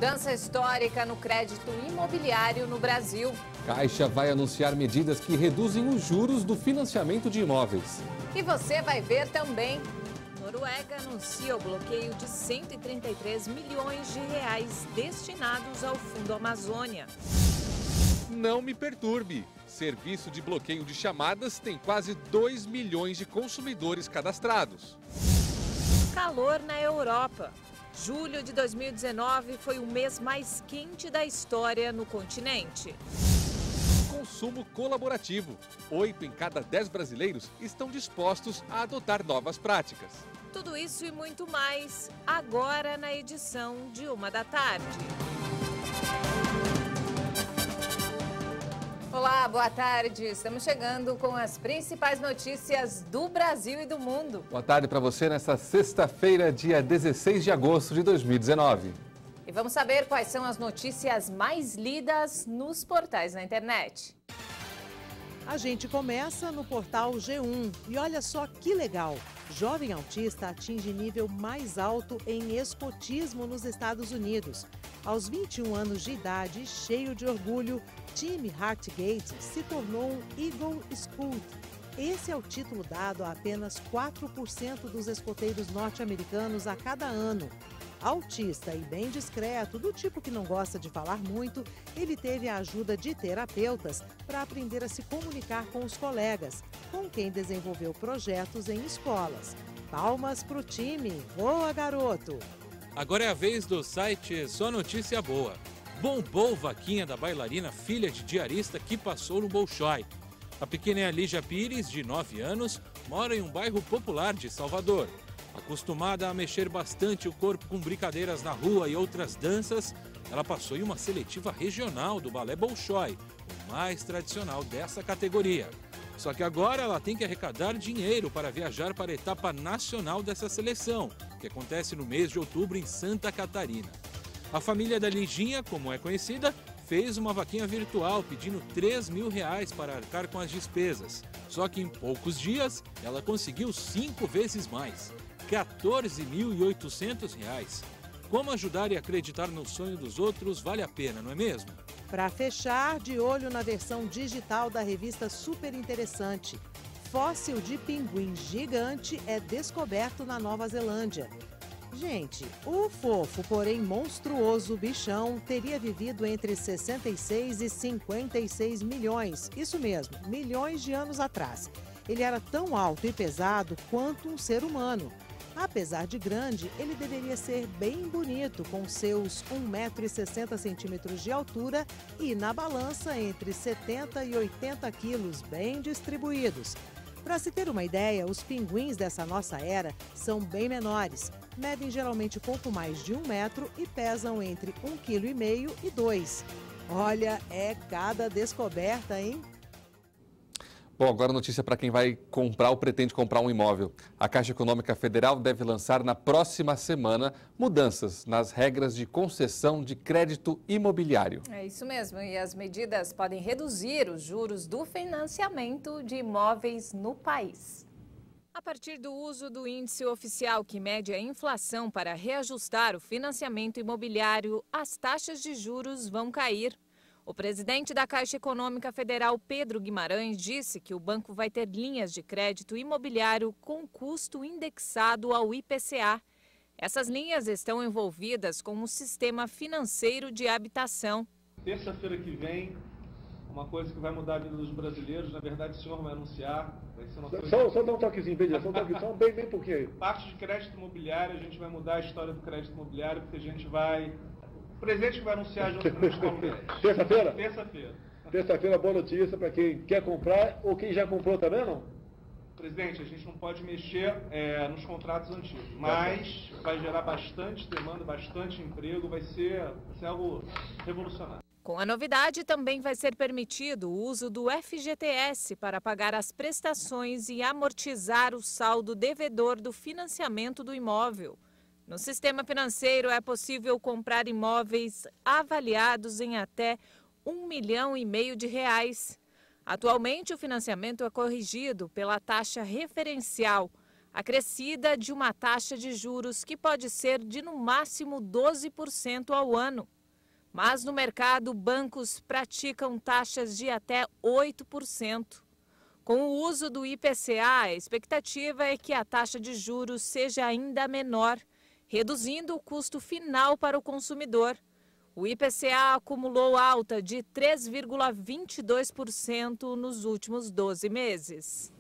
Mudança histórica no crédito imobiliário no Brasil. Caixa vai anunciar medidas que reduzem os juros do financiamento de imóveis. E você vai ver também. Noruega anuncia o bloqueio de 133 milhões de reais destinados ao Fundo Amazônia. Não me perturbe. Serviço de bloqueio de chamadas tem quase 2 milhões de consumidores cadastrados. Calor na Europa. Julho de 2019 foi o mês mais quente da história no continente. Consumo colaborativo. 8 em cada 10 brasileiros estão dispostos a adotar novas práticas. Tudo isso e muito mais, agora na edição de 1h. Olá, boa tarde. Estamos chegando com as principais notícias do Brasil e do mundo. Boa tarde para você nesta sexta-feira, dia 16 de agosto de 2019. E vamos saber quais são as notícias mais lidas nos portais na internet. A gente começa no portal G1 e olha só que legal. Jovem autista atinge nível mais alto em escotismo nos Estados Unidos. Aos 21 anos de idade, cheio de orgulho, Tim Hartgate se tornou um Eagle Scout. Esse é o título dado a apenas 4% dos escoteiros norte-americanos a cada ano. Autista e bem discreto, do tipo que não gosta de falar muito, ele teve a ajuda de terapeutas para aprender a se comunicar com os colegas, com quem desenvolveu projetos em escolas. Palmas para o time! Boa, garoto! Agora é a vez do site Só Notícia Boa. Bombou vaquinha da bailarina filha de diarista que passou no Bolshoi. A pequena Lígia Pires, de 9 anos, mora em um bairro popular de Salvador. Acostumada a mexer bastante o corpo com brincadeiras na rua e outras danças, ela passou em uma seletiva regional do Balé Bolshoi, o mais tradicional dessa categoria. Só que agora ela tem que arrecadar dinheiro para viajar para a etapa nacional dessa seleção, que acontece no mês de outubro em Santa Catarina. A família da Liginha, como é conhecida, fez uma vaquinha virtual pedindo R$3.000 para arcar com as despesas. Só que em poucos dias ela conseguiu 5 vezes mais, R$14.800. Como ajudar e acreditar no sonho dos outros vale a pena, não é mesmo? Para fechar, de olho na versão digital da revista Super Interessante. Fóssil de pinguim gigante é descoberto na Nova Zelândia. Gente, o fofo, porém monstruoso bichão teria vivido entre 66 e 56 milhões, isso mesmo, milhões de anos atrás. Ele era tão alto e pesado quanto um ser humano. Apesar de grande, ele deveria ser bem bonito, com seus 1,60 m de altura e na balança entre 70 e 80 quilos, bem distribuídos. Para se ter uma ideia, os pinguins dessa nossa era são bem menores. Medem geralmente pouco mais de 1 metro e pesam entre 1,5 kg e 2. Olha, é cada descoberta, hein? Bom, agora notícia para quem vai comprar ou pretende comprar um imóvel. A Caixa Econômica Federal deve lançar na próxima semana mudanças nas regras de concessão de crédito imobiliário. É isso mesmo, e as medidas podem reduzir os juros do financiamento de imóveis no país. A partir do uso do índice oficial que mede a inflação para reajustar o financiamento imobiliário, as taxas de juros vão cair. O presidente da Caixa Econômica Federal, Pedro Guimarães, disse que o banco vai ter linhas de crédito imobiliário com custo indexado ao IPCA. Essas linhas estão envolvidas com o sistema financeiro de habitação. Terça-feira que vem, uma coisa que vai mudar a vida dos brasileiros, na verdade o senhor vai anunciar, vai ser uma coisa... Só dá um toquezinho, só bem pouquinho. Parte de crédito imobiliário, a gente vai mudar a história do crédito imobiliário, porque a gente vai... O presidente que vai anunciar junto com os palmeiras. Terça-feira? Terça-feira. Terça-feira, boa notícia para quem quer comprar ou quem já comprou também, não? Presidente, a gente não pode mexer nos contratos antigos, mas vai gerar bastante demanda, bastante emprego, vai ser algo revolucionário. Com a novidade, também vai ser permitido o uso do FGTS para pagar as prestações e amortizar o saldo devedor do financiamento do imóvel. No sistema financeiro é possível comprar imóveis avaliados em até R$1,5 milhão de reais. Atualmente, o financiamento é corrigido pela taxa referencial. acrescida de uma taxa de juros que pode ser de no máximo 12% ao ano. Mas no mercado, bancos praticam taxas de até 8%. Com o uso do IPCA, a expectativa é que a taxa de juros seja ainda menor, reduzindo o custo final para o consumidor. O IPCA acumulou alta de 3,22% nos últimos 12 meses.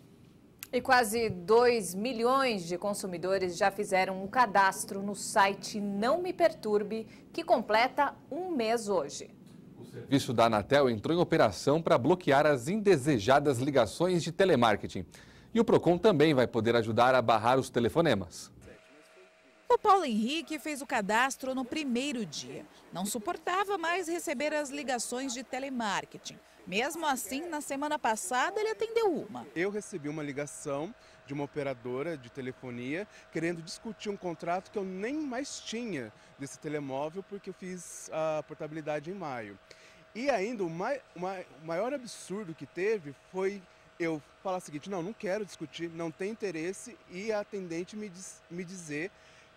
E quase 2 milhões de consumidores já fizeram um cadastro no site Não Me Perturbe, que completa um mês hoje. O serviço da Anatel entrou em operação para bloquear as indesejadas ligações de telemarketing. E o Procon também vai poder ajudar a barrar os telefonemas. O Paulo Henrique fez o cadastro no primeiro dia. Não suportava mais receber as ligações de telemarketing. Mesmo assim, na semana passada, ele atendeu uma. Eu recebi uma ligação de uma operadora de telefonia querendo discutir um contrato que eu nem mais tinha desse telemóvel porque eu fiz a portabilidade em maio. E ainda o maior absurdo que teve foi eu falar o seguinte: não quero discutir, não tenho interesse, e a atendente me dizer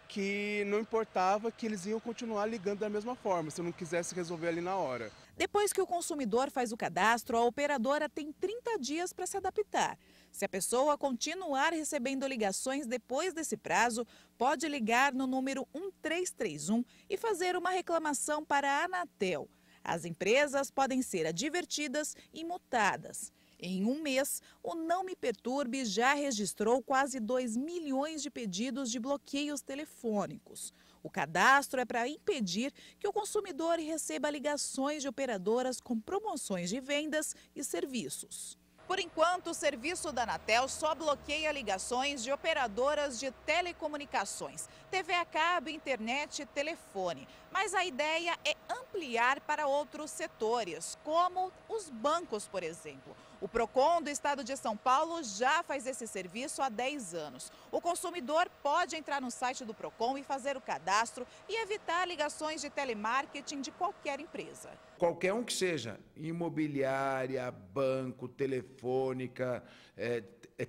que não importava, que eles iam continuar ligando da mesma forma, se eu não quisesse resolver ali na hora. Depois que o consumidor faz o cadastro, a operadora tem 30 dias para se adaptar. Se a pessoa continuar recebendo ligações depois desse prazo, pode ligar no número 1331 e fazer uma reclamação para a Anatel. As empresas podem ser advertidas e multadas. Em um mês, o Não Me Perturbe já registrou quase 2 milhões de pedidos de bloqueios telefônicos. O cadastro é para impedir que o consumidor receba ligações de operadoras com promoções de vendas e serviços. Por enquanto, o serviço da Anatel só bloqueia ligações de operadoras de telecomunicações, TV a cabo, internet e telefone. Mas a ideia é ampliar para outros setores, como os bancos, por exemplo. O Procon do estado de São Paulo já faz esse serviço há 10 anos. O consumidor pode entrar no site do Procon e fazer o cadastro e evitar ligações de telemarketing de qualquer empresa. Qualquer um que seja, imobiliária, banco, telefônica,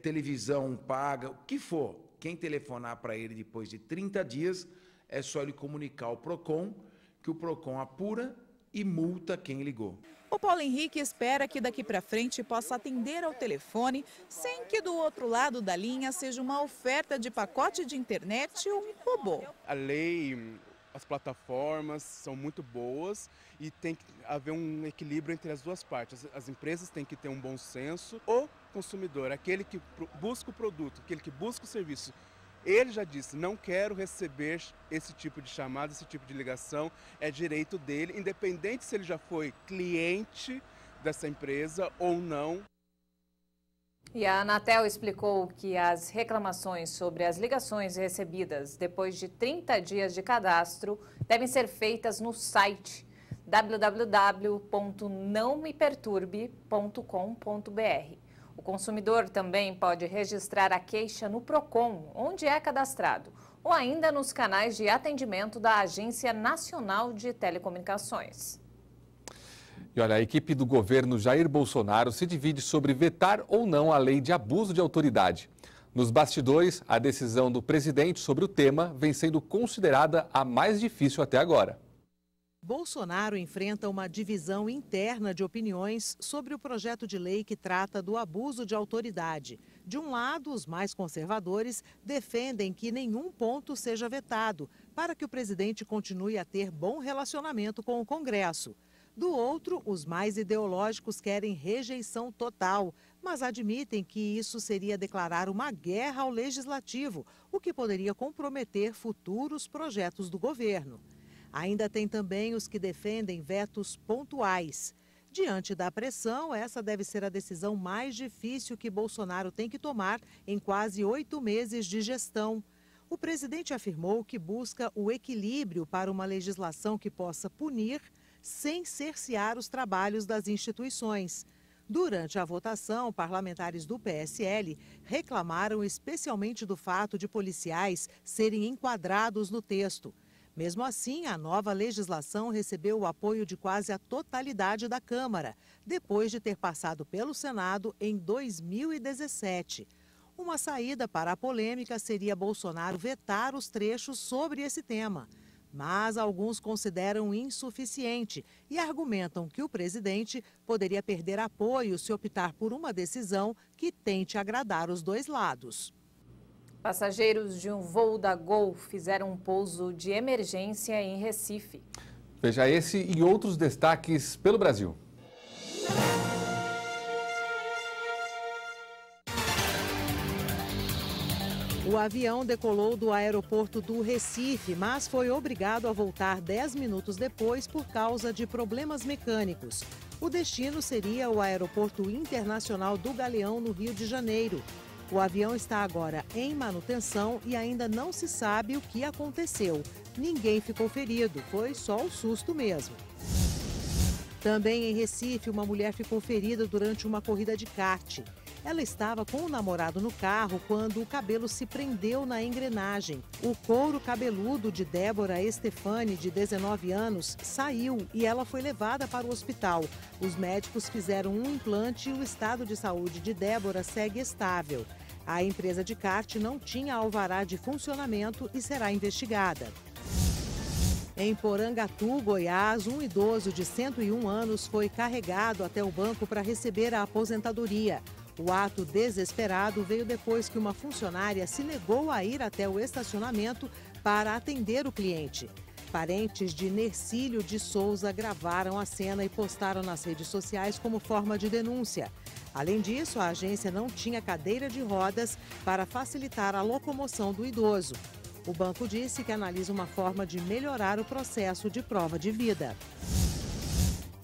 televisão paga, o que for, quem telefonar para ele depois de 30 dias, é só ele comunicar ao Procon, que o Procon apura e multa quem ligou. O Paulo Henrique espera que daqui para frente possa atender ao telefone sem que do outro lado da linha seja uma oferta de pacote de internet ou um robô. A lei, as plataformas são muito boas e tem que haver um equilíbrio entre as duas partes. As empresas têm que ter um bom senso. O consumidor, aquele que busca o produto, aquele que busca o serviço, ele já disse: não quero receber esse tipo de chamada, esse tipo de ligação, é direito dele, independente se ele já foi cliente dessa empresa ou não. E a Anatel explicou que as reclamações sobre as ligações recebidas depois de 30 dias de cadastro devem ser feitas no site www.nãomeperturbe.com.br. O consumidor também pode registrar a queixa no Procon, onde é cadastrado, ou ainda nos canais de atendimento da Agência Nacional de Telecomunicações. E olha, a equipe do governo Jair Bolsonaro se divide sobre vetar ou não a lei de abuso de autoridade. Nos bastidores, a decisão do presidente sobre o tema vem sendo considerada a mais difícil até agora. Bolsonaro enfrenta uma divisão interna de opiniões sobre o projeto de lei que trata do abuso de autoridade. De um lado, os mais conservadores defendem que nenhum ponto seja vetado, para que o presidente continue a ter bom relacionamento com o Congresso. Do outro, os mais ideológicos querem rejeição total, mas admitem que isso seria declarar uma guerra ao legislativo, o que poderia comprometer futuros projetos do governo. Ainda tem também os que defendem vetos pontuais. Diante da pressão, essa deve ser a decisão mais difícil que Bolsonaro tem que tomar em quase 8 meses de gestão. O presidente afirmou que busca o equilíbrio para uma legislação que possa punir sem cercear os trabalhos das instituições. Durante a votação, parlamentares do PSL reclamaram especialmente do fato de policiais serem enquadrados no texto. Mesmo assim, a nova legislação recebeu o apoio de quase a totalidade da Câmara, depois de ter passado pelo Senado em 2017. Uma saída para a polêmica seria Bolsonaro vetar os trechos sobre esse tema. Mas alguns consideram insuficiente e argumentam que o presidente poderia perder apoio se optar por uma decisão que tente agradar os dois lados. Passageiros de um voo da Gol fizeram um pouso de emergência em Recife. Veja esse e outros destaques pelo Brasil. O avião decolou do aeroporto do Recife, mas foi obrigado a voltar 10 minutos depois por causa de problemas mecânicos. O destino seria o Aeroporto Internacional do Galeão, no Rio de Janeiro. O avião está agora em manutenção e ainda não se sabe o que aconteceu. Ninguém ficou ferido, foi só o susto mesmo. Também em Recife, uma mulher ficou ferida durante uma corrida de kart. Ela estava com o namorado no carro quando o cabelo se prendeu na engrenagem. O couro cabeludo de Débora Estefani, de 19 anos, saiu e ela foi levada para o hospital. Os médicos fizeram um implante e o estado de saúde de Débora segue estável. A empresa de kart não tinha alvará de funcionamento e será investigada. Em Porangatu, Goiás, um idoso de 101 anos foi carregado até o banco para receber a aposentadoria. O ato desesperado veio depois que uma funcionária se negou a ir até o estacionamento para atender o cliente. Parentes de Nercílio de Souza gravaram a cena e postaram nas redes sociais como forma de denúncia. Além disso, a agência não tinha cadeira de rodas para facilitar a locomoção do idoso. O banco disse que analisa uma forma de melhorar o processo de prova de vida.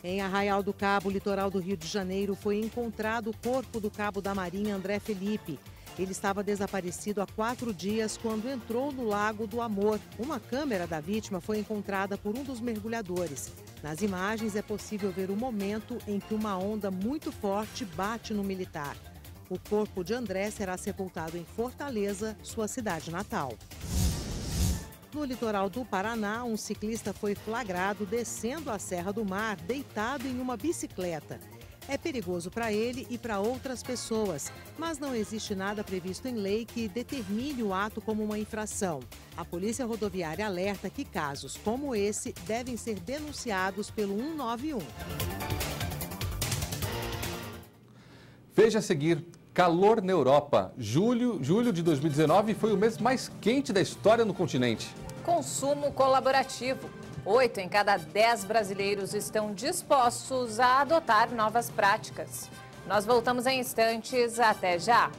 Em Arraial do Cabo, litoral do Rio de Janeiro, foi encontrado o corpo do cabo da Marinha André Felipe. Ele estava desaparecido há 4 dias quando entrou no Lago do Amor. Uma câmera da vítima foi encontrada por um dos mergulhadores. Nas imagens é possível ver o momento em que uma onda muito forte bate no militar. O corpo de André será sepultado em Fortaleza, sua cidade natal. No litoral do Paraná, um ciclista foi flagrado descendo a Serra do Mar, deitado em uma bicicleta. É perigoso para ele e para outras pessoas, mas não existe nada previsto em lei que determine o ato como uma infração. A Polícia Rodoviária alerta que casos como esse devem ser denunciados pelo 191. Veja a seguir. Calor na Europa. Julho de 2019 foi o mês mais quente da história no continente. Consumo colaborativo. 8 em cada 10 brasileiros estão dispostos a adotar novas práticas. Nós voltamos em instantes. Até já!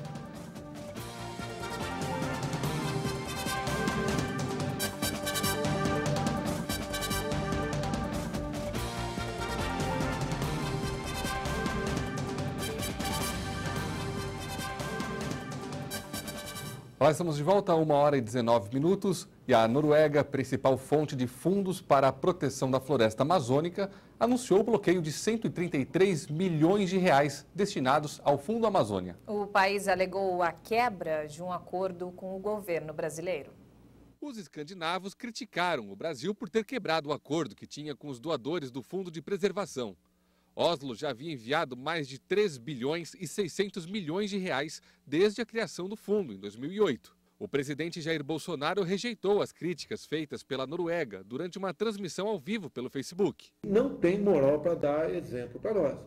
Olá, estamos de volta a 1h19 e a Noruega, principal fonte de fundos para a proteção da floresta amazônica, anunciou o bloqueio de 133 milhões de reais destinados ao Fundo Amazônia. O país alegou a quebra de um acordo com o governo brasileiro. Os escandinavos criticaram o Brasil por ter quebrado o acordo que tinha com os doadores do Fundo de Preservação. Oslo já havia enviado mais de 3 bilhões e 600 milhões de reais desde a criação do fundo, em 2008. O presidente Jair Bolsonaro rejeitou as críticas feitas pela Noruega durante uma transmissão ao vivo pelo Facebook. Não tem moral para dar exemplo para nós.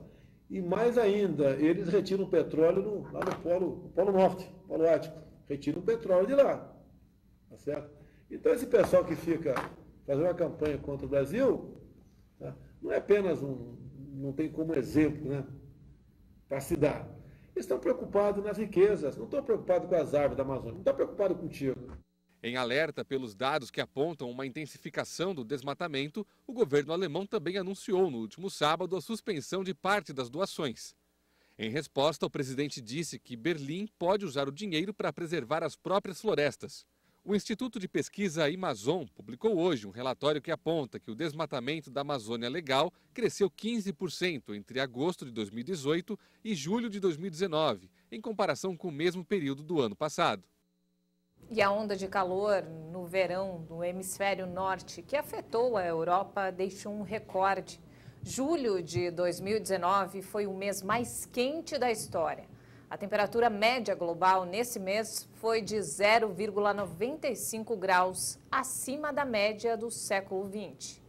E mais ainda, eles retiram o petróleo lá no Polo Norte, Polo Ártico. Retiram o petróleo de lá. Tá certo? Então esse pessoal que fica fazendo uma campanha contra o Brasil, tá, não é apenas não tem como exemplo, né, para se dar. Eles estão preocupados nas riquezas, não estão preocupados com as árvores da Amazônia, não estão preocupados contigo. Em alerta pelos dados que apontam uma intensificação do desmatamento, o governo alemão também anunciou no último sábado a suspensão de parte das doações. Em resposta, o presidente disse que Berlim pode usar o dinheiro para preservar as próprias florestas. O Instituto de Pesquisa Amazon publicou hoje um relatório que aponta que o desmatamento da Amazônia Legal cresceu 15% entre agosto de 2018 e julho de 2019, em comparação com o mesmo período do ano passado. E a onda de calor no verão no hemisfério norte, que afetou a Europa, deixou um recorde. Julho de 2019 foi o mês mais quente da história. A temperatura média global nesse mês foi de 0,95 graus acima da média do século XX.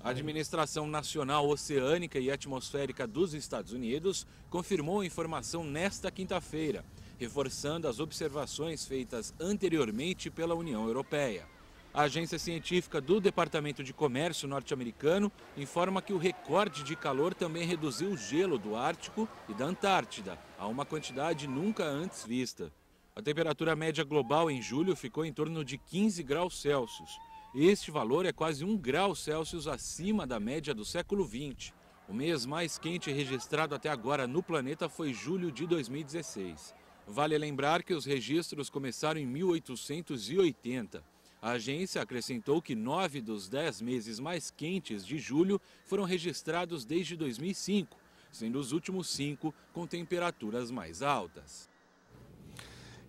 A Administração Nacional Oceânica e Atmosférica dos Estados Unidos confirmou a informação nesta quinta-feira, reforçando as observações feitas anteriormente pela União Europeia. A agência científica do Departamento de Comércio norte-americano informa que o recorde de calor também reduziu o gelo do Ártico e da Antártida a uma quantidade nunca antes vista. A temperatura média global em julho ficou em torno de 15 graus Celsius. Este valor é quase 1 grau Celsius acima da média do século XX. O mês mais quente registrado até agora no planeta foi julho de 2016. Vale lembrar que os registros começaram em 1880. A agência acrescentou que 9 dos 10 meses mais quentes de julho foram registrados desde 2005, sendo os últimos 5 com temperaturas mais altas.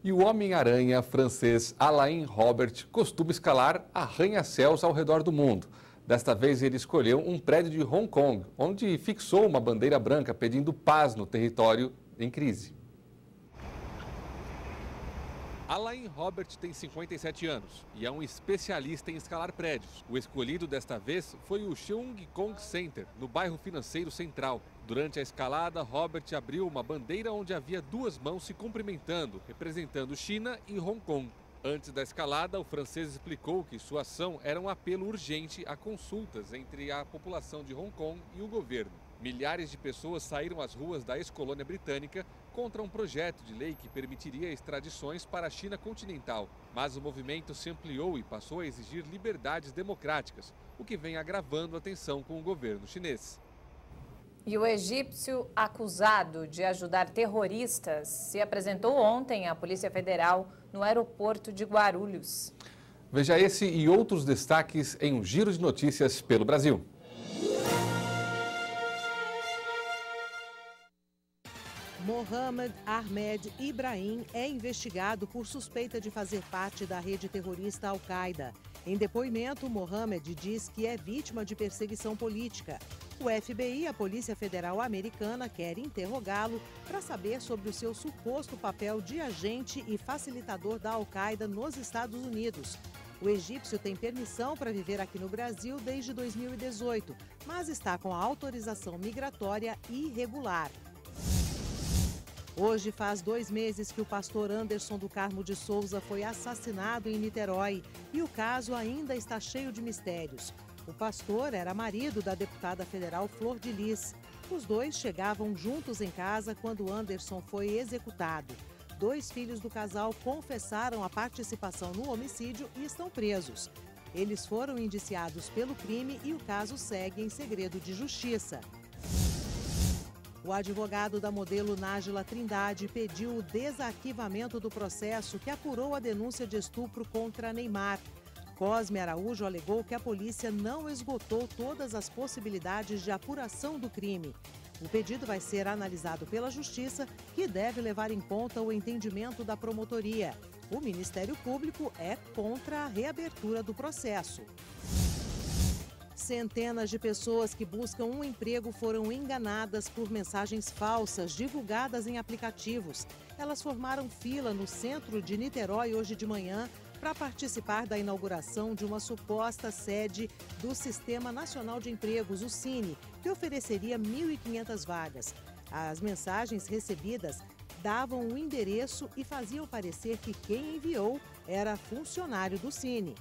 E o Homem-Aranha francês Alain Robert costuma escalar arranha-céus ao redor do mundo. Desta vez ele escolheu um prédio de Hong Kong, onde fixou uma bandeira branca pedindo paz no território em crise. Alain Robert tem 57 anos e é um especialista em escalar prédios. O escolhido desta vez foi o Sheung Kong Center, no bairro financeiro central. Durante a escalada, Robert abriu uma bandeira onde havia 2 mãos se cumprimentando, representando China e Hong Kong. Antes da escalada, o francês explicou que sua ação era um apelo urgente a consultas entre a população de Hong Kong e o governo. Milhares de pessoas saíram às ruas da ex-colônia britânica contra um projeto de lei que permitiria extradições para a China continental. Mas o movimento se ampliou e passou a exigir liberdades democráticas, o que vem agravando a tensão com o governo chinês. E o egípcio acusado de ajudar terroristas se apresentou ontem à Polícia Federal no aeroporto de Guarulhos. Veja esse e outros destaques em um giro de notícias pelo Brasil. Mohamed Ahmed Ibrahim é investigado por suspeita de fazer parte da rede terrorista Al-Qaeda. Em depoimento, Mohamed diz que é vítima de perseguição política. O FBI, a Polícia Federal Americana, quer interrogá-lo para saber sobre o seu suposto papel de agente e facilitador da Al-Qaeda nos Estados Unidos. O egípcio tem permissão para viver aqui no Brasil desde 2018, mas está com a autorização migratória irregular. Hoje faz 2 meses que o pastor Anderson do Carmo de Souza foi assassinado em Niterói e o caso ainda está cheio de mistérios. O pastor era marido da deputada federal Flor de Lis. Os dois chegavam juntos em casa quando Anderson foi executado. 2 filhos do casal confessaram a participação no homicídio e estão presos. Eles foram indiciados pelo crime e o caso segue em segredo de justiça. O advogado da modelo Nájila Trindade pediu o desarquivamento do processo que apurou a denúncia de estupro contra Neymar. Cosme Araújo alegou que a polícia não esgotou todas as possibilidades de apuração do crime. O pedido vai ser analisado pela Justiça, que deve levar em conta o entendimento da promotoria. O Ministério Público é contra a reabertura do processo. Centenas de pessoas que buscam um emprego foram enganadas por mensagens falsas divulgadas em aplicativos. Elas formaram fila no centro de Niterói hoje de manhã para participar da inauguração de uma suposta sede do Sistema Nacional de Empregos, o SINE, que ofereceria 1.500 vagas. As mensagens recebidas davam o endereço e faziam parecer que quem enviou era funcionário do SINE.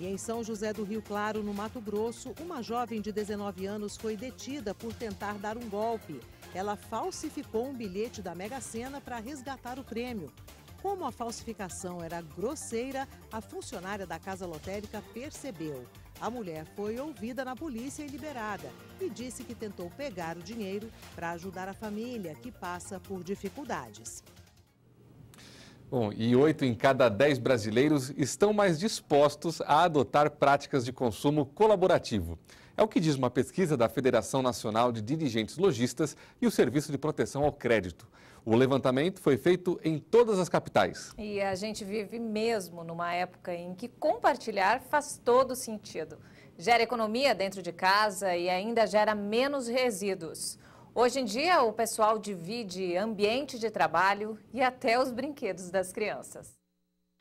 E em São José do Rio Claro, no Mato Grosso, uma jovem de 19 anos foi detida por tentar dar um golpe. Ela falsificou um bilhete da Mega Sena para resgatar o prêmio. Como a falsificação era grosseira, a funcionária da casa lotérica percebeu. A mulher foi ouvida na polícia e liberada e disse que tentou pegar o dinheiro para ajudar a família, que passa por dificuldades. Bom, e 8 em cada 10 brasileiros estão mais dispostos a adotar práticas de consumo colaborativo. É o que diz uma pesquisa da Federação Nacional de Dirigentes Lojistas e o Serviço de Proteção ao Crédito. O levantamento foi feito em todas as capitais. E a gente vive mesmo numa época em que compartilhar faz todo sentido. Gera economia dentro de casa e ainda gera menos resíduos. Hoje em dia, o pessoal divide ambiente de trabalho e até os brinquedos das crianças.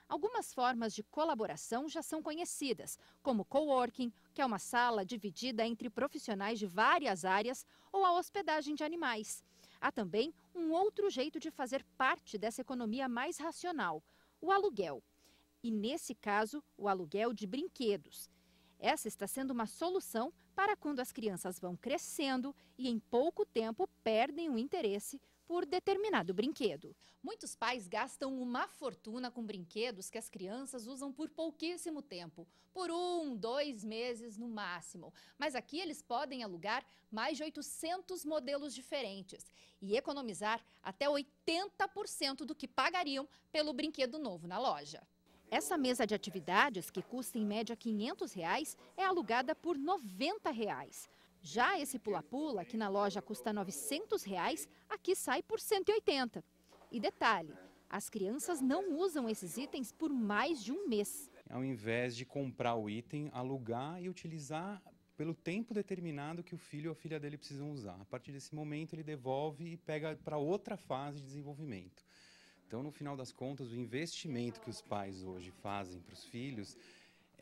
Algumas formas de colaboração já são conhecidas, como coworking, que é uma sala dividida entre profissionais de várias áreas, ou a hospedagem de animais. Há também um outro jeito de fazer parte dessa economia mais racional, o aluguel. E, nesse caso, o aluguel de brinquedos. Essa está sendo uma solução para quando as crianças vão crescendo e em pouco tempo perdem o interesse por determinado brinquedo. Muitos pais gastam uma fortuna com brinquedos que as crianças usam por pouquíssimo tempo, por 1, 2 meses no máximo. Mas aqui eles podem alugar mais de 800 modelos diferentes e economizar até 80% do que pagariam pelo brinquedo novo na loja. Essa mesa de atividades, que custa em média R$ 500, é alugada por R$ 90. Já esse pula-pula, que na loja custa R$ 900, aqui sai por R$ 180. E detalhe, as crianças não usam esses itens por mais de um mês. Ao invés de comprar o item, alugar e utilizar pelo tempo determinado que o filho ou a filha dele precisam usar. A partir desse momento ele devolve e pega para outra fase de desenvolvimento. Então, no final das contas, o investimento que os pais hoje fazem para os filhos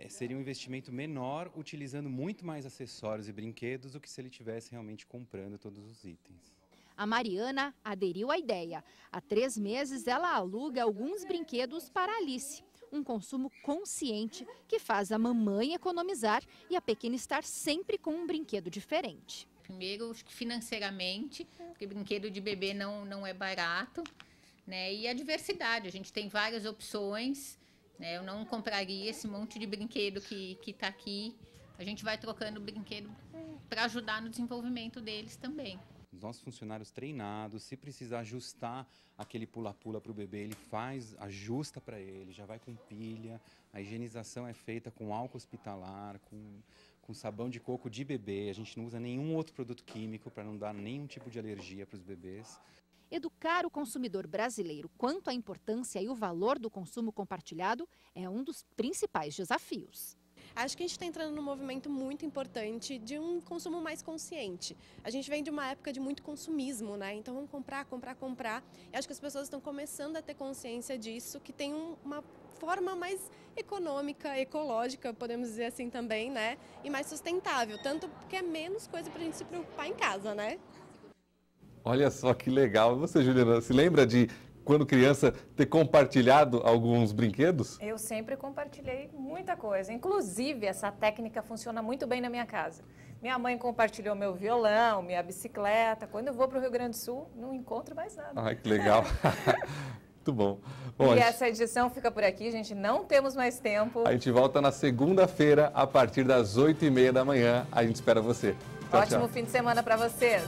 seria um investimento menor, utilizando muito mais acessórios e brinquedos do que se ele estivesse realmente comprando todos os itens. A Mariana aderiu à ideia. Há 3 meses, ela aluga alguns brinquedos para a Alice. Um consumo consciente que faz a mamãe economizar e a pequena estar sempre com um brinquedo diferente. Primeiro, financeiramente, porque brinquedo de bebê não é barato. Né? E a diversidade, a gente tem várias opções, né? Eu não compraria esse monte de brinquedo que está aqui. A gente vai trocando brinquedo para ajudar no desenvolvimento deles também. Os nossos funcionários treinados, se precisar ajustar aquele pula-pula para o bebê, ele ajusta para ele, já vai com pilha. A higienização é feita com álcool hospitalar, com sabão de coco de bebê. A gente não usa nenhum outro produto químico para não dar nenhum tipo de alergia para os bebês. Educar o consumidor brasileiro quanto à importância e o valor do consumo compartilhado é um dos principais desafios. Acho que a gente está entrando num movimento muito importante de um consumo mais consciente. A gente vem de uma época de muito consumismo, né? Então vamos comprar, comprar, comprar. E acho que as pessoas estão começando a ter consciência disso, que tem uma forma mais econômica, ecológica, podemos dizer assim também, né? E mais sustentável, tanto porque é menos coisa para a gente se preocupar em casa, né? Olha só que legal. Você, Juliana, se lembra de, quando criança, ter compartilhado alguns brinquedos? Eu sempre compartilhei muita coisa. Inclusive, essa técnica funciona muito bem na minha casa. Minha mãe compartilhou meu violão, minha bicicleta. Quando eu vou para o Rio Grande do Sul, não encontro mais nada. Ai, que legal. Muito bom. E essa edição fica por aqui, gente. Não temos mais tempo. A gente volta na segunda-feira, a partir das 8h30 da manhã. A gente espera você. Tchau, Ótimo tchau. fim de semana para vocês.